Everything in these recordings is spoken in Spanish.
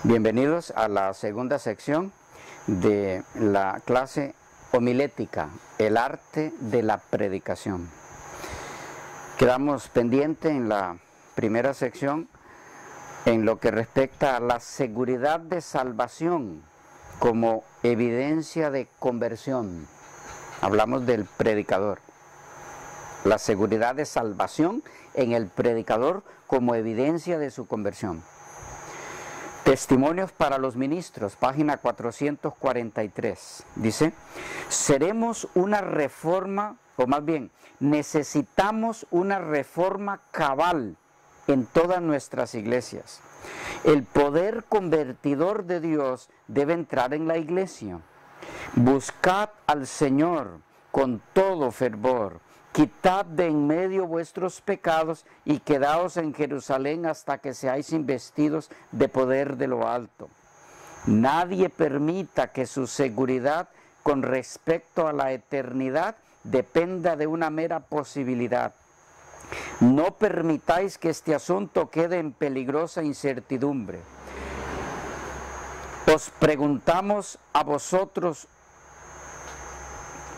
Bienvenidos a la segunda sección de la clase homilética, el arte de la predicación. Quedamos pendientes en la primera sección en lo que respecta a la seguridad de salvación como evidencia de conversión. Hablamos del predicador. La seguridad de salvación en el predicador como evidencia de su conversión. Testimonios para los ministros, página 443. Dice, seremos una reforma, o más bien, necesitamos una reforma cabal en todas nuestras iglesias. El poder convertidor de Dios debe entrar en la iglesia. Buscad al Señor con todo fervor. Quitad de en medio vuestros pecados y quedaos en Jerusalén hasta que seáis investidos de poder de lo alto. Nadie permita que su seguridad con respecto a la eternidad dependa de una mera posibilidad. No permitáis que este asunto quede en peligrosa incertidumbre. Os preguntamos a vosotros,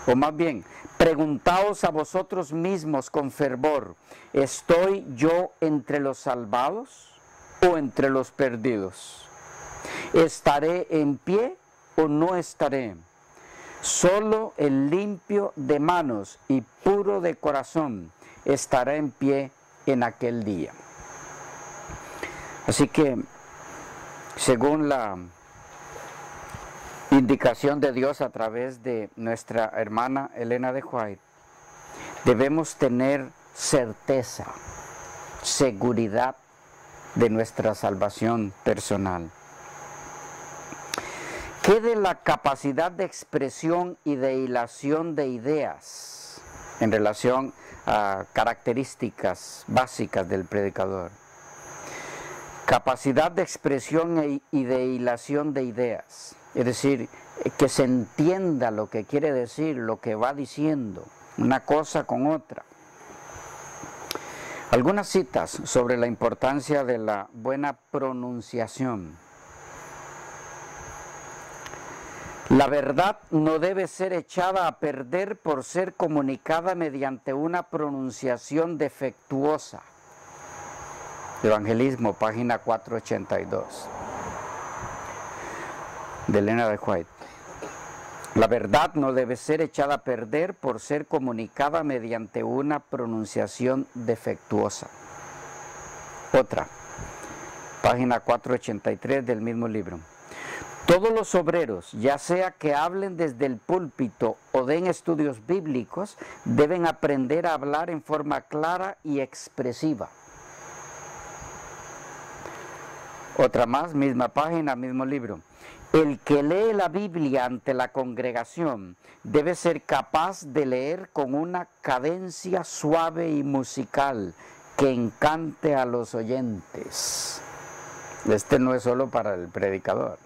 o más bien, preguntaos a vosotros mismos con fervor, ¿estoy yo entre los salvados o entre los perdidos? ¿Estaré en pie o no estaré? Solo el limpio de manos y puro de corazón estará en pie en aquel día. Así que, según la indicación de Dios a través de nuestra hermana Elena de White, debemos tener certeza, seguridad de nuestra salvación personal. ¿Qué de la capacidad de expresión y de hilación de ideas en relación a características básicas del predicador? Capacidad de expresión y de hilación de ideas. Es decir, que se entienda lo que quiere decir, lo que va diciendo, una cosa con otra. Algunas citas sobre la importancia de la buena pronunciación. La verdad no debe ser echada a perder por ser comunicada mediante una pronunciación defectuosa. Evangelismo, página 482. De Elena de White. La verdad no debe ser echada a perder por ser comunicada mediante una pronunciación defectuosa. Otra, página 483 del mismo libro. Todos los obreros, ya sea que hablen desde el púlpito o den estudios bíblicos, deben aprender a hablar en forma clara y expresiva. Otra más, misma página, mismo libro. El que lee la Biblia ante la congregación debe ser capaz de leer con una cadencia suave y musical que encante a los oyentes. Este no es solo para el predicador.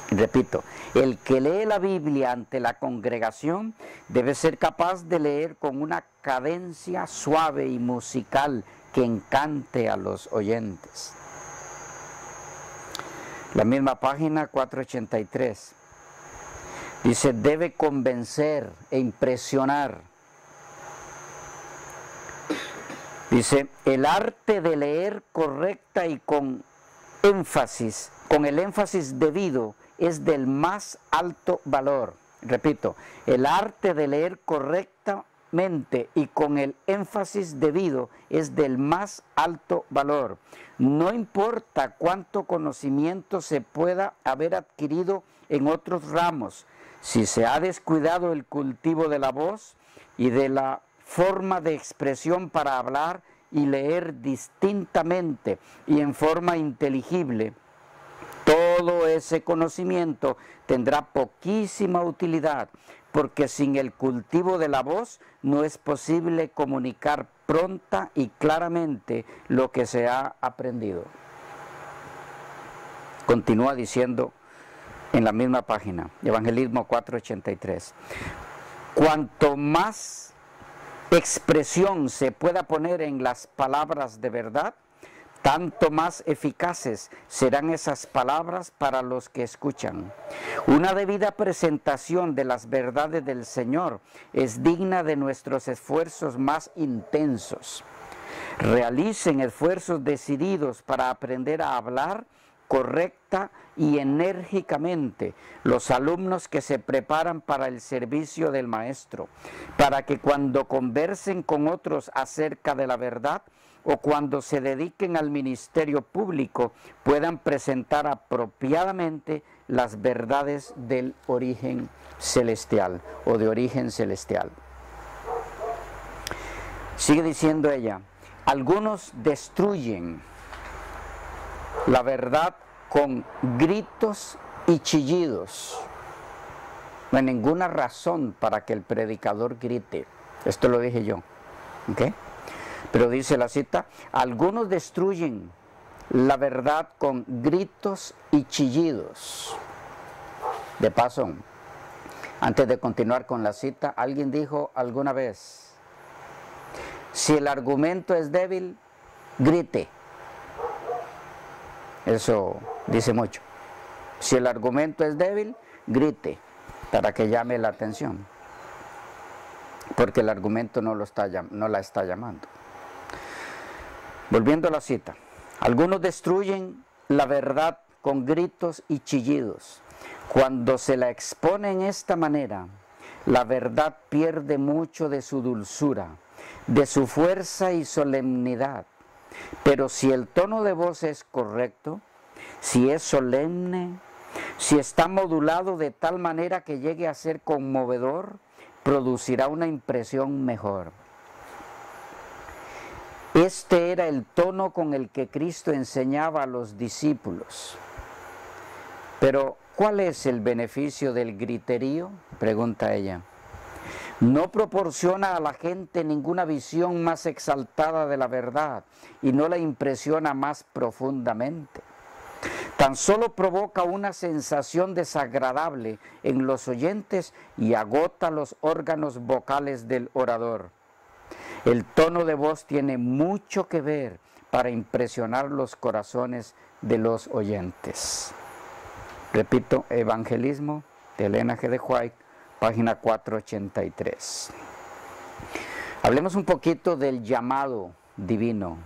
Repito, el que lee la Biblia ante la congregación debe ser capaz de leer con una cadencia suave y musical que encante a los oyentes. La misma página 483. Dice, debe convencer e impresionar. Dice, el arte de leer correcta y con énfasis, con el énfasis debido, es del más alto valor. Repito, el arte de leer correctamente y con el énfasis debido es del más alto valor. No importa cuánto conocimiento se pueda haber adquirido en otros ramos, si se ha descuidado el cultivo de la voz y de la forma de expresión para hablar y leer distintamente y en forma inteligible, todo ese conocimiento tendrá poquísima utilidad, porque sin el cultivo de la voz no es posible comunicar pronta y claramente lo que se ha aprendido. Continúa diciendo en la misma página, Evangelismo 483. Cuanto más expresión se pueda poner en las palabras de verdad, tanto más eficaces serán esas palabras para los que escuchan. Una debida presentación de las verdades del Señor es digna de nuestros esfuerzos más intensos. Realicen esfuerzos decididos para aprender a hablar correcta y enérgicamente los alumnos que se preparan para el servicio del Maestro, para que cuando conversen con otros acerca de la verdad o cuando se dediquen al ministerio público puedan presentar apropiadamente las verdades del origen celestial o de origen celestial. Sigue diciendo ella, algunos destruyen la verdad con gritos y chillidos. No hay ninguna razón para que el predicador grite. Esto lo dije yo. ¿Okay? Pero dice la cita, algunos destruyen la verdad con gritos y chillidos. De paso, antes de continuar con la cita, alguien dijo alguna vez, si el argumento es débil, grite. Eso dice mucho. Si el argumento es débil, grite para que llame la atención. Porque el argumento no la está llamando. Volviendo a la cita. Algunos destruyen la verdad con gritos y chillidos. Cuando se la expone en esta manera, la verdad pierde mucho de su dulzura, de su fuerza y solemnidad. Pero si el tono de voz es correcto, si es solemne, si está modulado de tal manera que llegue a ser conmovedor, producirá una impresión mejor. Este era el tono con el que Cristo enseñaba a los discípulos. Pero, ¿cuál es el beneficio del griterío?, pregunta ella. No proporciona a la gente ninguna visión más exaltada de la verdad y no la impresiona más profundamente. Tan solo provoca una sensación desagradable en los oyentes y agota los órganos vocales del orador. El tono de voz tiene mucho que ver para impresionar los corazones de los oyentes. Repito, Evangelismo de Elena G. de White, página 483. Hablemos un poquito del llamado divino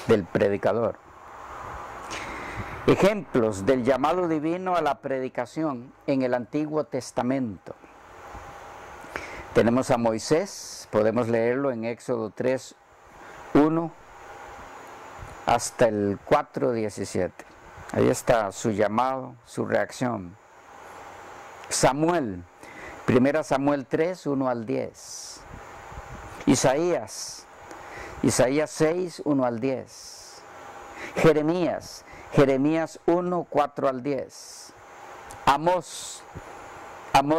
del predicador. Ejemplos del llamado divino a la predicación en el Antiguo Testamento. Tenemos a Moisés, podemos leerlo en Éxodo 3, 1 hasta el 4, 17. Ahí está su llamado, su reacción. Samuel, 1 Samuel 3, 1 al 10. Isaías 6, 1 al 10. Jeremías 1, 4 al 10. Amós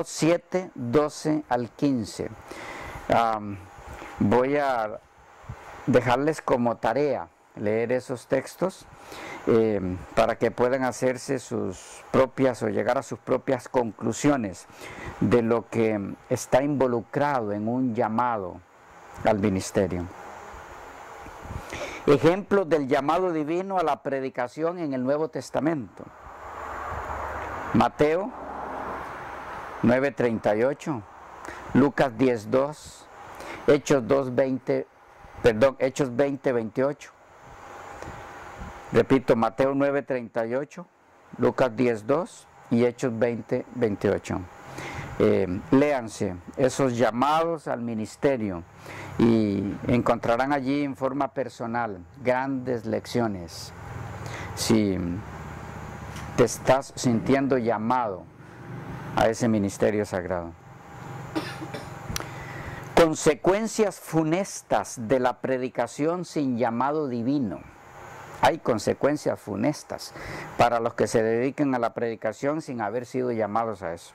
7, 12 al 15. Voy a dejarles como tarea leer esos textos para que puedan hacerse sus propias o llegar a sus propias conclusiones de lo que está involucrado en un llamado al ministerio. Ejemplos del llamado divino a la predicación en el Nuevo Testamento. Mateo 9:38, Lucas 10:2, Hechos 20:28. Repito, Mateo 9:38, Lucas 10:2 y Hechos 20:28. Léanse esos llamados al ministerio y encontrarán allí en forma personal grandes lecciones. Si te estás sintiendo llamado a ese ministerio sagrado. Consecuencias funestas de la predicación sin llamado divino. Hay consecuencias funestas para los que se dediquen a la predicación sin haber sido llamados a eso.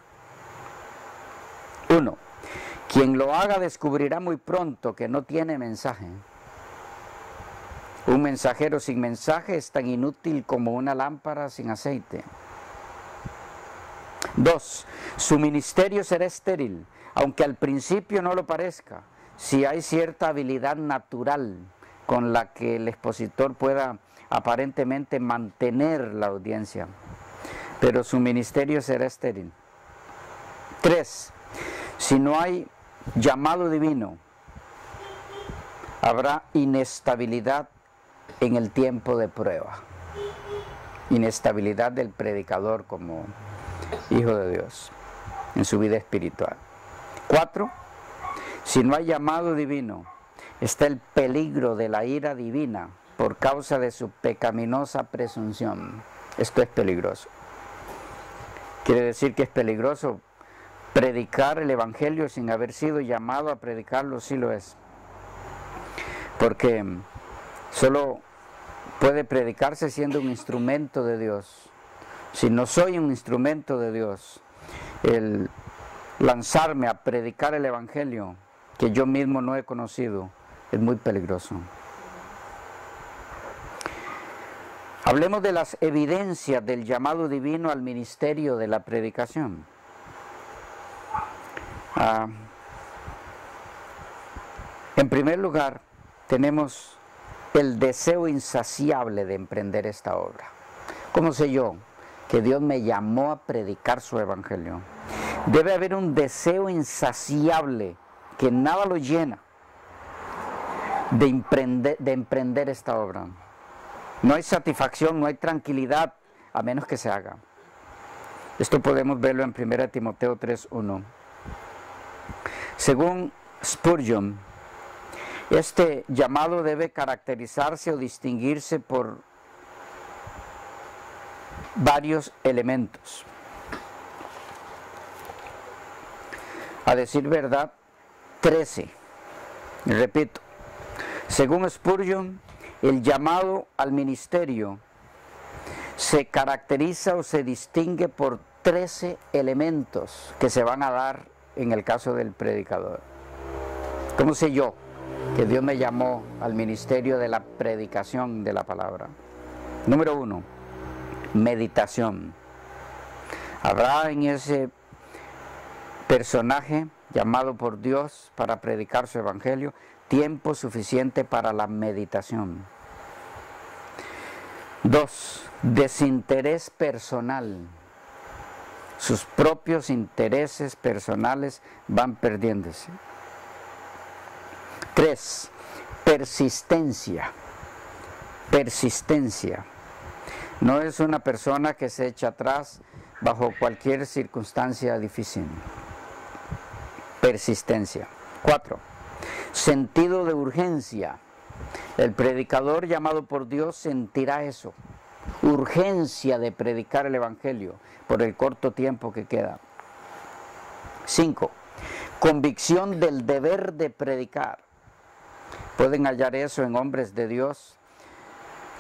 1. Quien lo haga descubrirá muy pronto que no tiene mensaje. Un mensajero sin mensaje es tan inútil como una lámpara sin aceite. 2. Su ministerio será estéril, aunque al principio no lo parezca, si hay cierta habilidad natural con la que el expositor pueda aparentemente mantener la audiencia, pero su ministerio será estéril. 3. Si no hay llamado divino, habrá inestabilidad en el tiempo de prueba. Inestabilidad del predicador como hijo de Dios en su vida espiritual. 4. Si no hay llamado divino, está el peligro de la ira divina por causa de su pecaminosa presunción. Esto es peligroso. Quiere decir que es peligroso predicar el evangelio sin haber sido llamado a predicarlo. Sí lo es, porque solo puede predicarse siendo un instrumento de Dios. Si no soy un instrumento de Dios, el lanzarme a predicar el evangelio que yo mismo no he conocido es muy peligroso. Hablemos de las evidencias del llamado divino al ministerio de la predicación. En primer lugar, tenemos el deseo insaciable de emprender esta obra. ¿Cómo sé yo que Dios me llamó a predicar su evangelio? Debe haber un deseo insaciable que nada lo llena de emprender esta obra. No hay satisfacción, no hay tranquilidad a menos que se haga. Esto podemos verlo en 1 Timoteo 3:1. Según Spurgeon, este llamado debe caracterizarse o distinguirse por varios elementos. A decir verdad, 13. Repito, según Spurgeon, el llamado al ministerio se caracteriza o se distingue por 13 elementos que se van a dar en el caso del predicador. ¿Cómo sé yo que Dios me llamó al ministerio de la predicación de la palabra? Número 1, meditación. Habrá en ese personaje llamado por Dios para predicar su evangelio tiempo suficiente para la meditación. 2, desinterés personal. Sus propios intereses personales van perdiéndose. 3, persistencia. Persistencia. No es una persona que se echa atrás bajo cualquier circunstancia difícil. Persistencia. 4, sentido de urgencia. El predicador llamado por Dios sentirá eso, urgencia de predicar el evangelio por el corto tiempo que queda. 5, convicción del deber de predicar. Pueden hallar eso en hombres de Dios,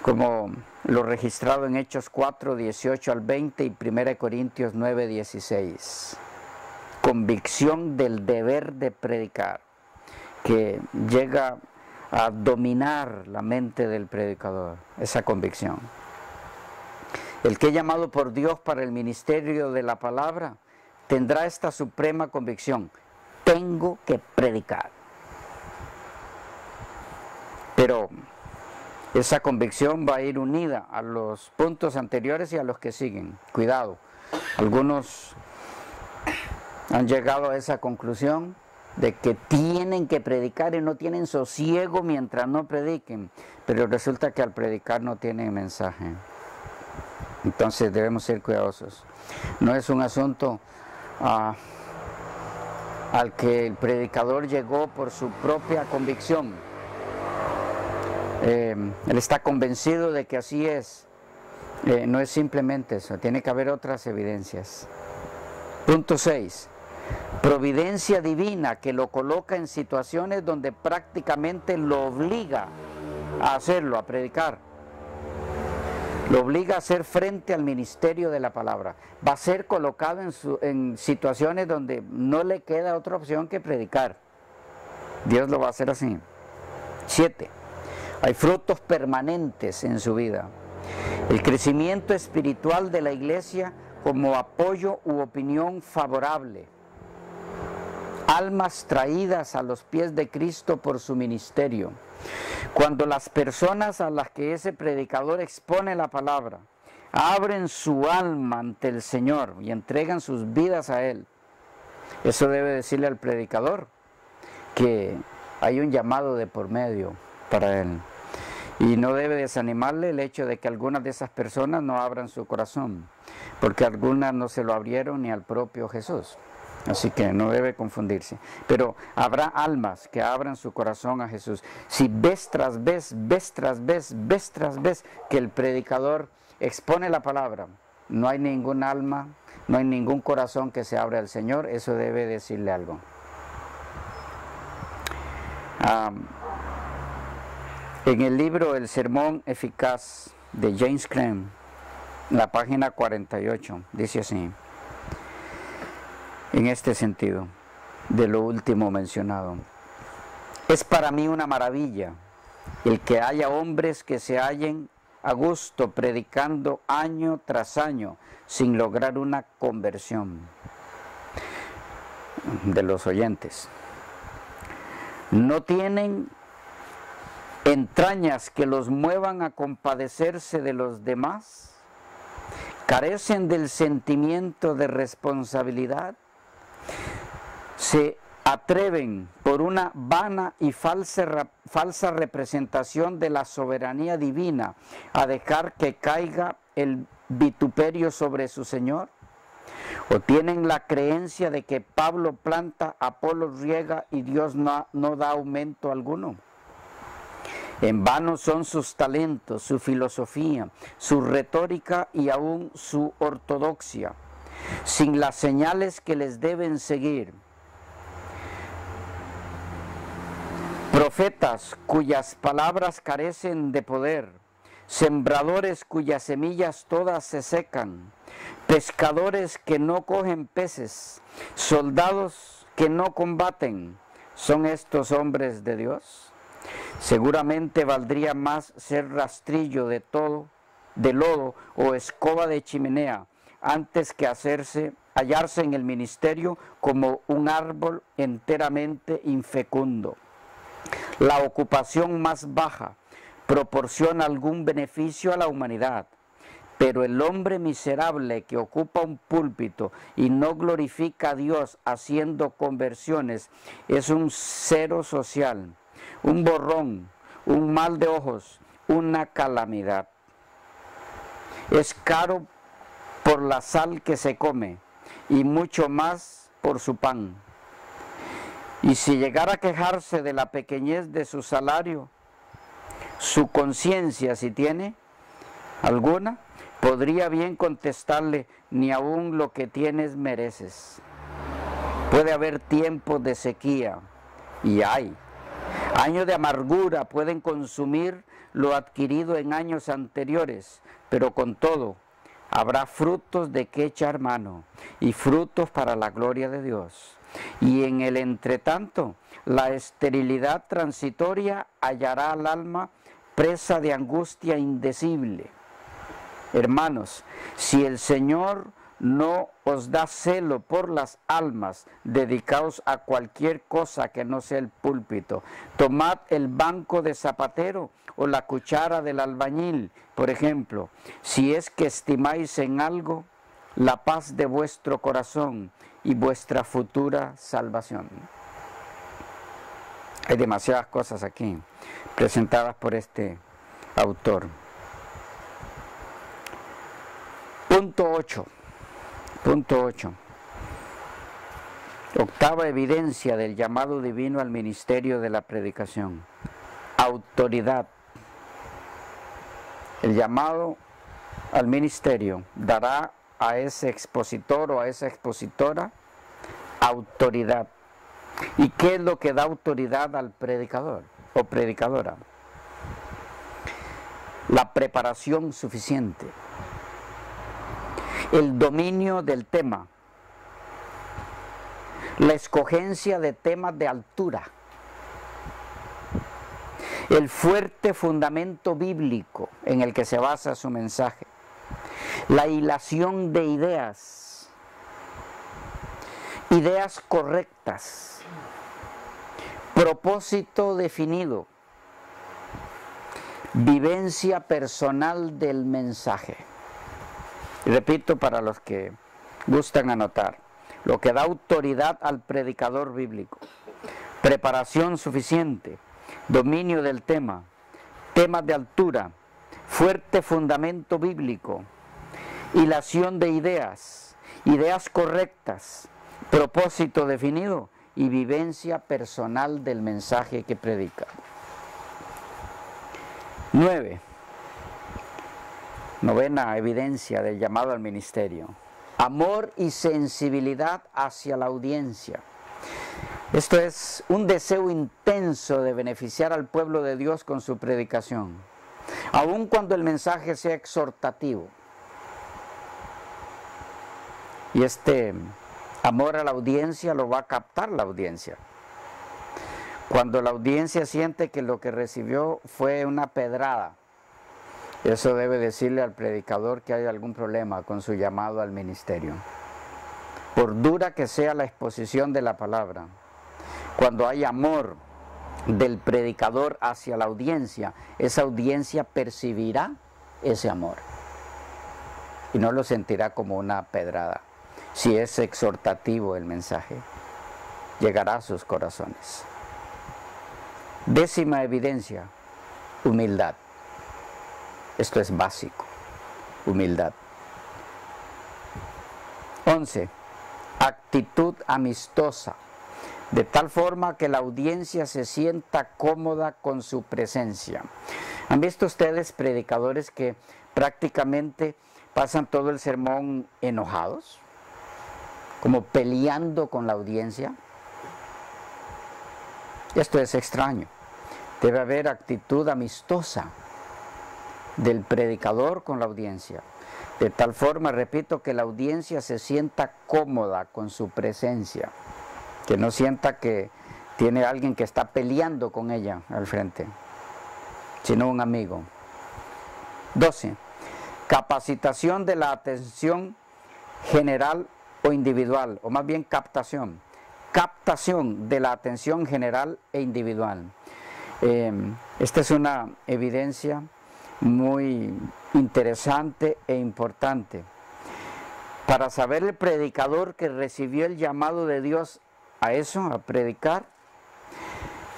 como lo registrado en Hechos 4, 18 al 20 y 1 Corintios 9, 16. Convicción del deber de predicar, que llega a dominar la mente del predicador, esa convicción. El que es llamado por Dios para el ministerio de la palabra tendrá esta suprema convicción: tengo que predicar. Pero esa convicción va a ir unida a los puntos anteriores y a los que siguen. Cuidado, algunos han llegado a esa conclusión de que tienen que predicar y no tienen sosiego mientras no prediquen, pero resulta que al predicar no tienen mensaje. Entonces debemos ser cuidadosos. No es un asunto al que el predicador llegó por su propia convicción. Él está convencido de que así es. No es simplemente eso, tiene que haber otras evidencias. Punto 6. Providencia divina que lo coloca en situaciones donde prácticamente lo obliga a hacerlo, a predicar. Lo obliga a hacer frente al ministerio de la palabra. Va a ser colocado en situaciones donde no le queda otra opción que predicar. Dios lo va a hacer así. 7. Hay frutos permanentes en su vida. El crecimiento espiritual de la iglesia como apoyo u opinión favorable. almas traídas a los pies de Cristo por su ministerio. Cuando las personas a las que ese predicador expone la palabra abren su alma ante el Señor y entregan sus vidas a Él, eso debe decirle al predicador que hay un llamado de por medio para él. Y no debe desanimarle el hecho de que algunas de esas personas no abran su corazón, porque algunas no se lo abrieron ni al propio Jesús. Así que no debe confundirse. Pero habrá almas que abran su corazón a Jesús. Si vez tras vez que el predicador expone la palabra, no hay ningún alma, no hay ningún corazón que se abra al Señor, eso debe decirle algo. En el libro El Sermón Eficaz de James Cram, la página 48, dice así, en este sentido, de lo último mencionado: es para mí una maravilla el que haya hombres que se hallen a gusto predicando año tras año sin lograr una conversión de los oyentes. No tienen entrañas que los muevan a compadecerse de los demás, carecen del sentimiento de responsabilidad, se atreven por una vana y falsa representación de la soberanía divina a dejar que caiga el vituperio sobre su Señor, o tienen la creencia de que Pablo planta, Apolos riega y Dios no da aumento alguno. En vano son sus talentos, su filosofía, su retórica y aún su ortodoxia, sin las señales que les deben seguir. Profetas cuyas palabras carecen de poder, sembradores cuyas semillas todas se secan, pescadores que no cogen peces, soldados que no combaten, ¿son estos hombres de Dios? Seguramente valdría más ser rastrillo de lodo o escoba de chimenea, antes que hallarse en el ministerio como un árbol enteramente infecundo. La ocupación más baja proporciona algún beneficio a la humanidad, pero el hombre miserable que ocupa un púlpito y no glorifica a Dios haciendo conversiones es un cero social, un borrón, un mal de ojos, una calamidad. Es caro por la sal que se come y mucho más por su pan. Y si llegara a quejarse de la pequeñez de su salario, su conciencia, si tiene alguna, podría bien contestarle: ni aún lo que tienes mereces. Puede haber tiempos de sequía, y hay. Años de amargura pueden consumir lo adquirido en años anteriores, pero con todo, habrá frutos de que echar mano, y frutos para la gloria de Dios. Y en el entretanto, la esterilidad transitoria hallará al alma presa de angustia indecible. Hermanos, si el Señor no os da celo por las almas, dedicaos a cualquier cosa que no sea el púlpito. Tomad el banco de zapatero o la cuchara del albañil, por ejemplo, si es que estimáis en algo la paz de vuestro corazón y vuestra futura salvación. Hay demasiadas cosas aquí presentadas por este autor. Punto 8. Octava evidencia del llamado divino al ministerio de la predicación. Autoridad. El llamado al ministerio dará a ese expositor o a esa expositora autoridad. ¿Y qué es lo que da autoridad al predicador o predicadora? La preparación suficiente, el dominio del tema, la escogencia de temas de altura, el fuerte fundamento bíblico en el que se basa su mensaje, la hilación de ideas ideas correctas, propósito definido, vivencia personal del mensaje. Y repito para los que gustan anotar, lo que da autoridad al predicador bíblico: preparación suficiente, dominio del tema, temas de altura, fuerte fundamento bíblico, hilación de ideas, ideas correctas, propósito definido y vivencia personal del mensaje que predica. 9. Novena evidencia del llamado al ministerio: amor y sensibilidad hacia la audiencia. Esto es un deseo intenso de beneficiar al pueblo de Dios con su predicación, aun cuando el mensaje sea exhortativo. Y este amor a la audiencia lo va a captar la audiencia. Cuando la audiencia siente que lo que recibió fue una pedrada, eso debe decirle al predicador que hay algún problema con su llamado al ministerio. Por dura que sea la exposición de la palabra, cuando hay amor del predicador hacia la audiencia, esa audiencia percibirá ese amor y no lo sentirá como una pedrada. Si es exhortativo el mensaje, llegará a sus corazones. 10ª evidencia: humildad. Esto es básico, humildad. 11. Actitud amistosa, de tal forma que la audiencia se sienta cómoda con su presencia. ¿Han visto ustedes predicadores que prácticamente pasan todo el sermón enojados, como peleando con la audiencia? Esto es extraño. Debe haber actitud amistosa del predicador con la audiencia, de tal forma, repito, que la audiencia se sienta cómoda con su presencia, que no sienta que tiene alguien que está peleando con ella al frente, sino un amigo. 12. Capacitación de la atención general o individual, o más bien captación de la atención general e individual. Esta es una evidencia muy interesante e importante para saber el predicador que recibió el llamado de Dios a eso, a predicar.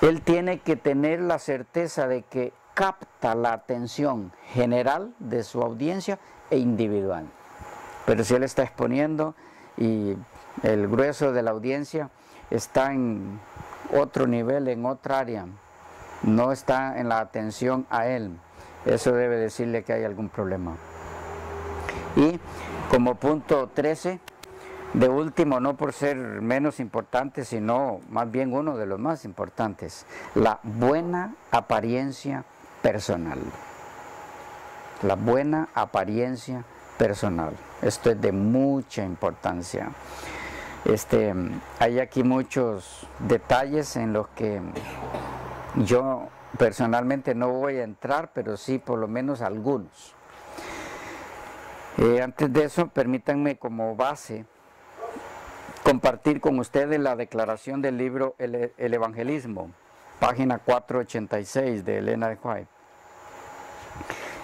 Él tiene que tener la certeza de que capta la atención general de su audiencia e individual. Pero si él está exponiendo y el grueso de la audiencia está en otro nivel, en otra área, no está en la atención a él, eso debe decirle que hay algún problema. Y como punto 13, de último, no por ser menos importante, sino más bien uno de los más importantes: la buena apariencia personal. La buena apariencia personal. Esto es de mucha importancia. Hay aquí muchos detalles en los que yo personalmente no voy a entrar, pero sí por lo menos algunos. Antes de eso, permítanme como base compartir con ustedes la declaración del libro El Evangelismo, página 486 de Elena de White.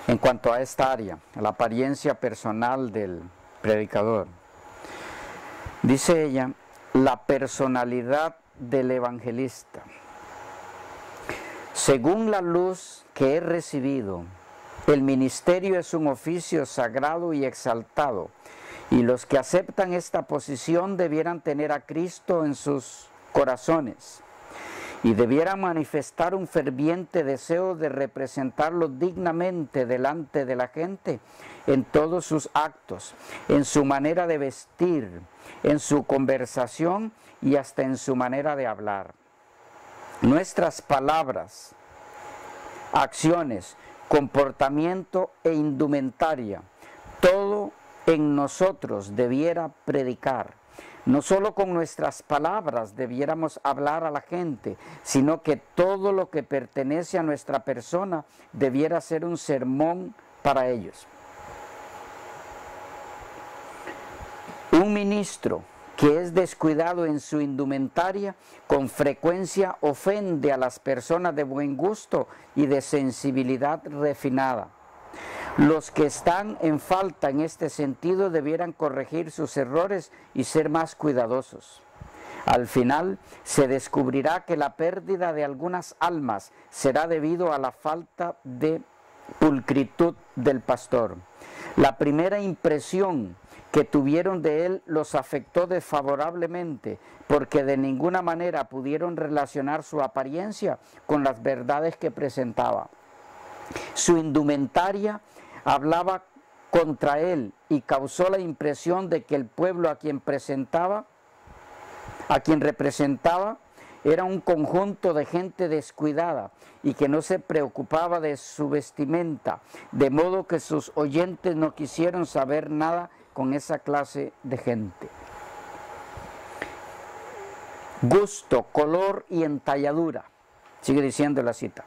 En cuanto a esta área, la apariencia personal del predicador, dice ella: la personalidad del evangelista. Según la luz que he recibido, el ministerio es un oficio sagrado y exaltado, y los que aceptan esta posición debieran tener a Cristo en sus corazones y debieran manifestar un ferviente deseo de representarlo dignamente delante de la gente en todos sus actos, en su manera de vestir, en su conversación y hasta en su manera de hablar. Nuestras palabras, acciones, comportamiento e indumentaria, todo en nosotros debiera predicar. No solo con nuestras palabras debiéramos hablar a la gente, sino que todo lo que pertenece a nuestra persona debiera ser un sermón para ellos. Un ministro que es descuidado en su indumentaria, con frecuencia ofende a las personas de buen gusto y de sensibilidad refinada. Los que están en falta en este sentido debieran corregir sus errores y ser más cuidadosos. Al final se descubrirá que la pérdida de algunas almas será debido a la falta de pulcritud del pastor. La primera impresión que tuvieron de él los afectó desfavorablemente, porque de ninguna manera pudieron relacionar su apariencia con las verdades que presentaba. Su indumentaria hablaba contra él y causó la impresión de que el pueblo a quien representaba, era un conjunto de gente descuidada y que no se preocupaba de su vestimenta, de modo que sus oyentes no quisieron saber nada con esa clase de gente. Gusto, color y entalladura. Sigue diciendo la cita.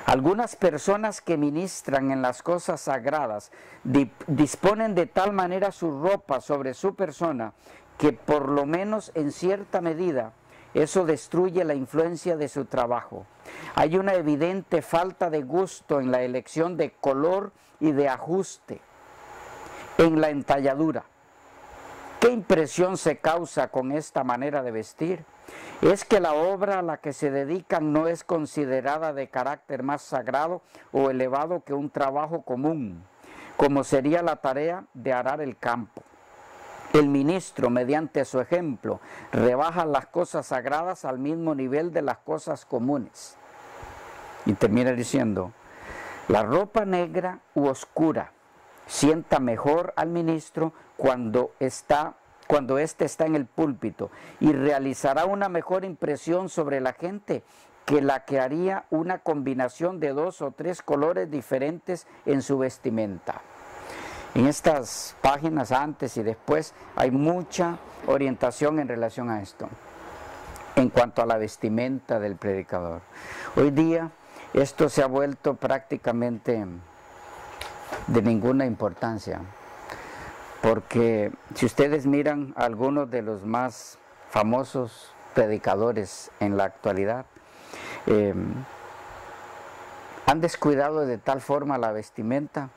Algunas personas que ministran en las cosas sagradas disponen de tal manera su ropa sobre su persona que por lo menos en cierta medida eso destruye la influencia de su trabajo. Hay una evidente falta de gusto en la elección de color y de ajuste en la entalladura. ¿Qué impresión se causa con esta manera de vestir? Es que la obra a la que se dedican no es considerada de carácter más sagrado o elevado que un trabajo común, como sería la tarea de arar el campo. El ministro, mediante su ejemplo, rebaja las cosas sagradas al mismo nivel de las cosas comunes. Y termina diciendo, la ropa negra u oscura sienta mejor al ministro cuando éste está en el púlpito y realizará una mejor impresión sobre la gente que la que haría una combinación de 2 o 3 colores diferentes en su vestimenta. En estas páginas antes y después hay mucha orientación en relación a esto, en cuanto a la vestimenta del predicador. Hoy día esto se ha vuelto prácticamente de ninguna importancia, porque si ustedes miran a algunos de los más famosos predicadores en la actualidad, han descuidado de tal forma la vestimenta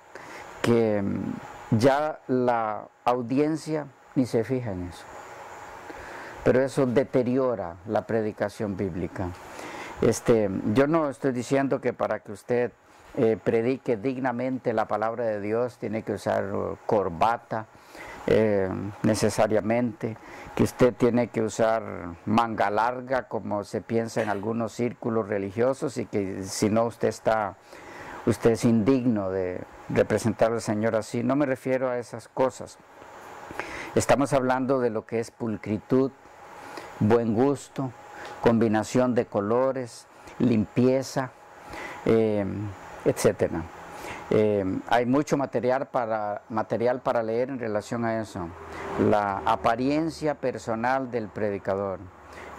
que ya la audiencia ni se fija en eso. Pero eso deteriora la predicación bíblica. Yo no estoy diciendo que para que usted predique dignamente la palabra de Dios tiene que usar corbata necesariamente, que usted tiene que usar manga larga como se piensa en algunos círculos religiosos, y que si no usted es indigno de representar al Señor así. No me refiero a esas cosas. Estamos hablando de lo que es pulcritud, buen gusto, combinación de colores, limpieza, etcétera. Hay mucho material para leer en relación a eso. La apariencia personal del predicador.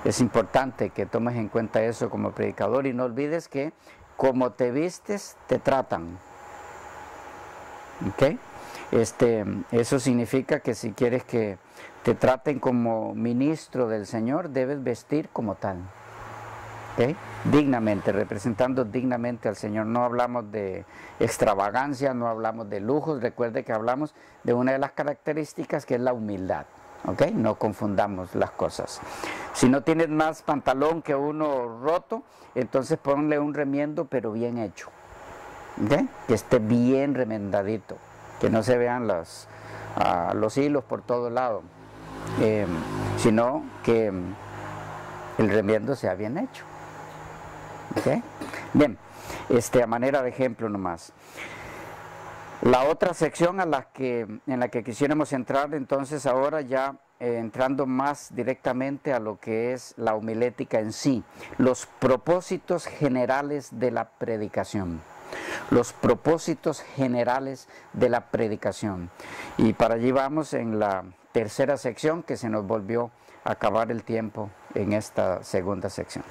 Es importante que tomes en cuenta eso como predicador, y no olvides que como te vistes, te tratan. ¿Ok? Eso significa que si quieres que te traten como ministro del Señor, debes vestir como tal. ¿Ok? Dignamente, representando dignamente al Señor. No hablamos de extravagancia, no hablamos de lujos. Recuerde que hablamos de una de las características, que es la humildad. ¿Ok? No confundamos las cosas. Si no tienes más pantalón que uno roto, entonces ponle un remiendo, pero bien hecho. ¿Ok? Que esté bien remendadito, que no se vean los hilos por todo lado, sino que el remiendo sea bien hecho. ¿Ok? Bien, a manera de ejemplo nomás. La otra sección en la que quisiéramos entrar entonces ahora, ya entrando más directamente a lo que es la homilética en sí, los propósitos generales de la predicación. Los propósitos generales de la predicación. Y para allí vamos en la tercera sección, que se nos volvió a acabar el tiempo en esta segunda sección.